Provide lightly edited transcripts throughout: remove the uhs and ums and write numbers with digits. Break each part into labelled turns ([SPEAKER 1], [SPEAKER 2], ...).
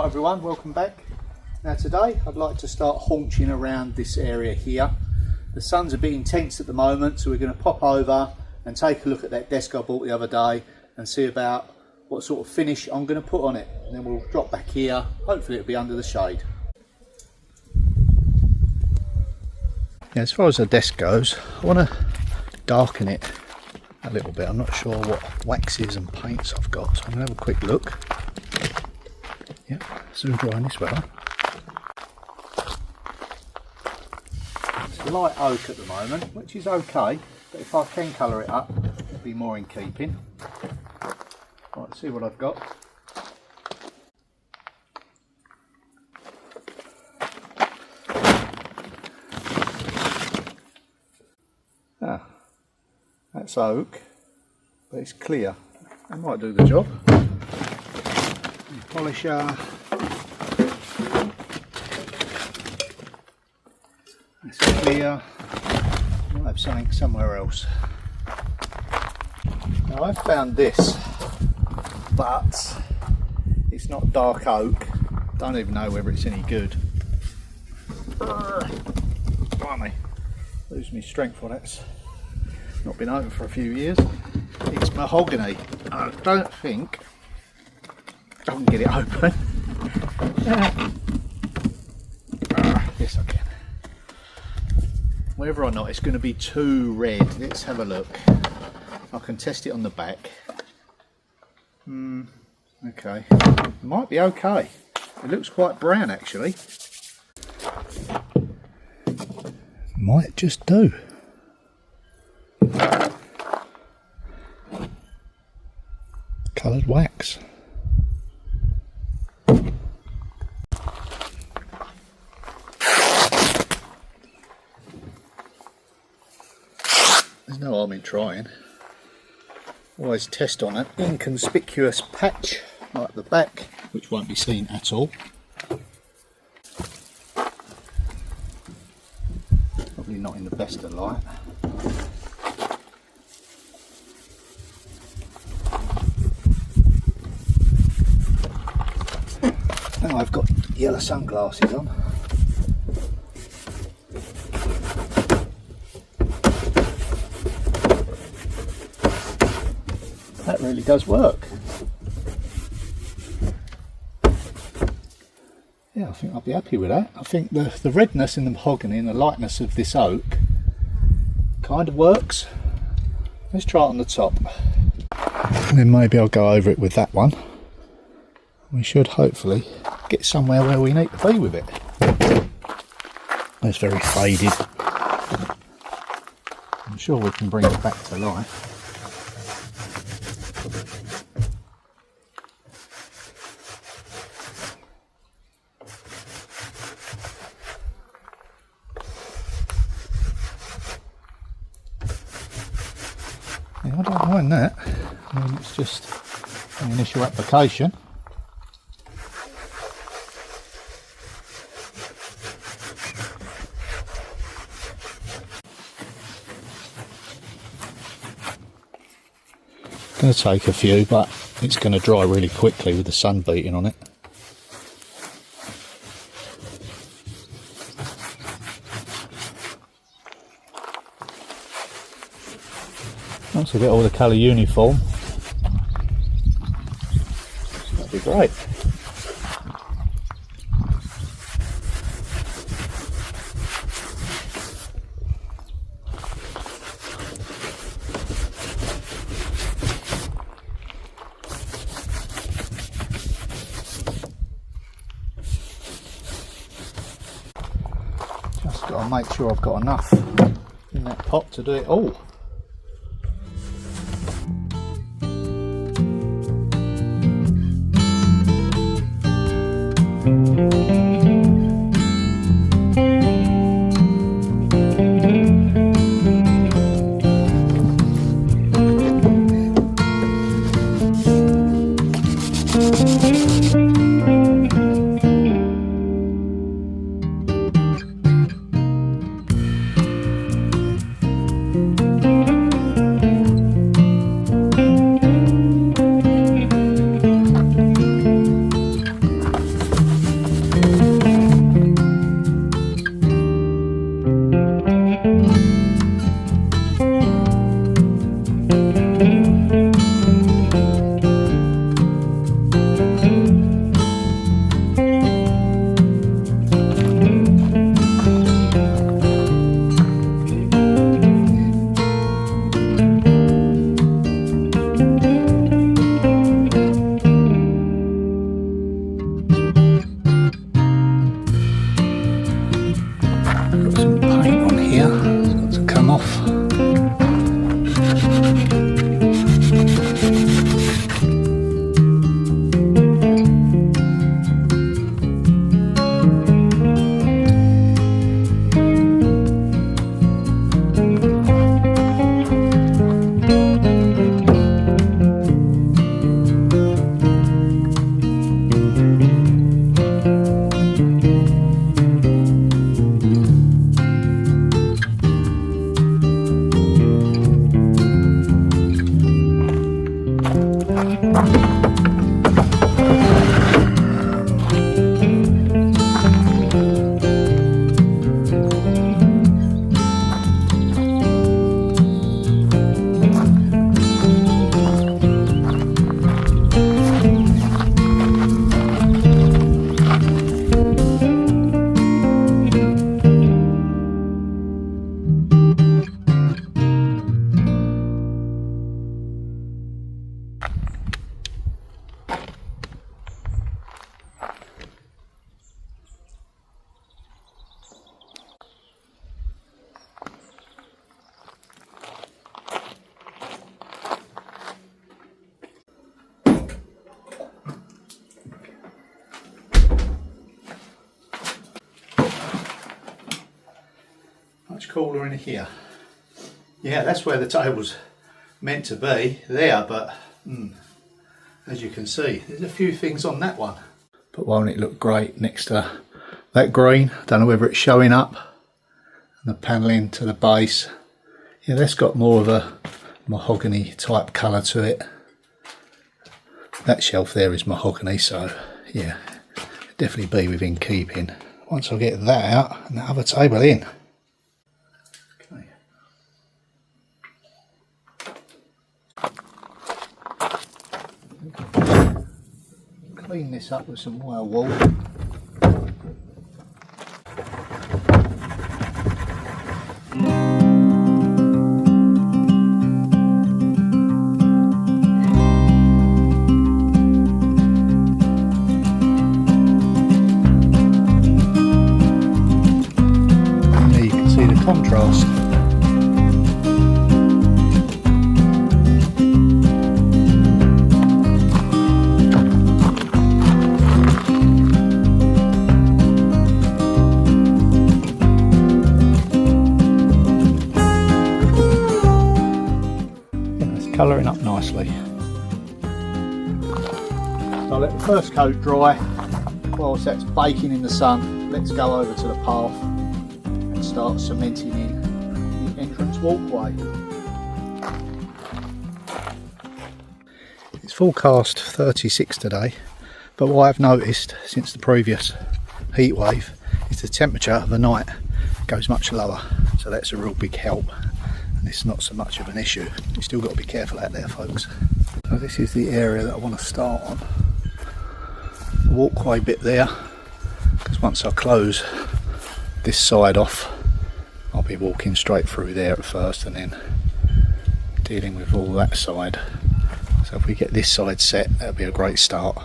[SPEAKER 1] Hi everyone, welcome back. Now today I'd like to start haunching around this area here. The sun's a bit intense at the moment, so we're going to pop over and take a look at that desk I bought the other day and see about what sort of finish I'm going to put on it. And then we'll drop back here, hopefully it'll be under the shade. Now, as far as the desk goes, I want to darken it a little bit. I'm not sure what waxes and paints I've got, so I'm going to have a quick look. Yep, soon drying this weather. It's light oak at the moment, which is okay, but if I can colour it up, it'll be more in keeping. Right, let's see what I've got. Ah, that's oak, but it's clear. That might do the job. Polisher. That's clear. Might have something somewhere else. Now I've found this, but it's not dark oak. Don't even know whether it's any good. Blimey, lose me strength for that's not been open for a few years. It's mahogany. I don't think I can get it open. Yes I can. Whether or not it's going to be too red, let's have a look. I can test it on the back. Okay, it might be okay. It looks quite brown actually. Might just do. Coloured wax. There's no harm in trying. Always test on an inconspicuous patch like the back, which won't be seen at all. Probably not in the best of light. Now I've got yellow sunglasses on. That really does work. Yeah, I think I'll be happy with that. I think the redness in the mahogany and the lightness of this oak kind of works. Let's try it on the top. And then maybe I'll go over it with that one. We should hopefully get somewhere where we need to be with it. It's very faded. I'm sure we can bring it back to life. Yeah, I don't mind that. I mean, it's just an initial application. Going to take a few, but it's going to dry really quickly with the sun beating on it. Once I get all the colour uniform, that'd be great. Just got to make sure I've got enough in that pot to do it all. cooler in here. Yeah, that's where the table's meant to be there, but as you can see, there's a few things on that one. But won't it look great next to that green? Don't know whether it's showing up. And the panelling to the base. Yeah, that's got more of a mahogany type colour to it. That shelf there is mahogany, so yeah, definitely be within keeping. Once I get that out and the other table in. Okay. Clean this up with some wire wool. Contrast. Yeah, it's colouring up nicely. So I'll let the first coat dry. Whilst that's baking in the sun, let's go over to the path and start cementing in the entrance walkway. It's forecast 36 today, but what I've noticed since the previous heat wave is the temperature of the night goes much lower, so that's a real big help, and it's not so much of an issue. You still got to be careful out there, folks. So this is the area that I want to start on, the walkway bit there, because once I close this side off, I'll be walking straight through there at first and then dealing with all that side. So if we get this side set, that'll be a great start.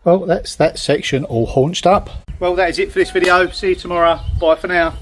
[SPEAKER 1] Well, that's that section all haunched up. Well, that is it for this video. See you tomorrow. Bye for now.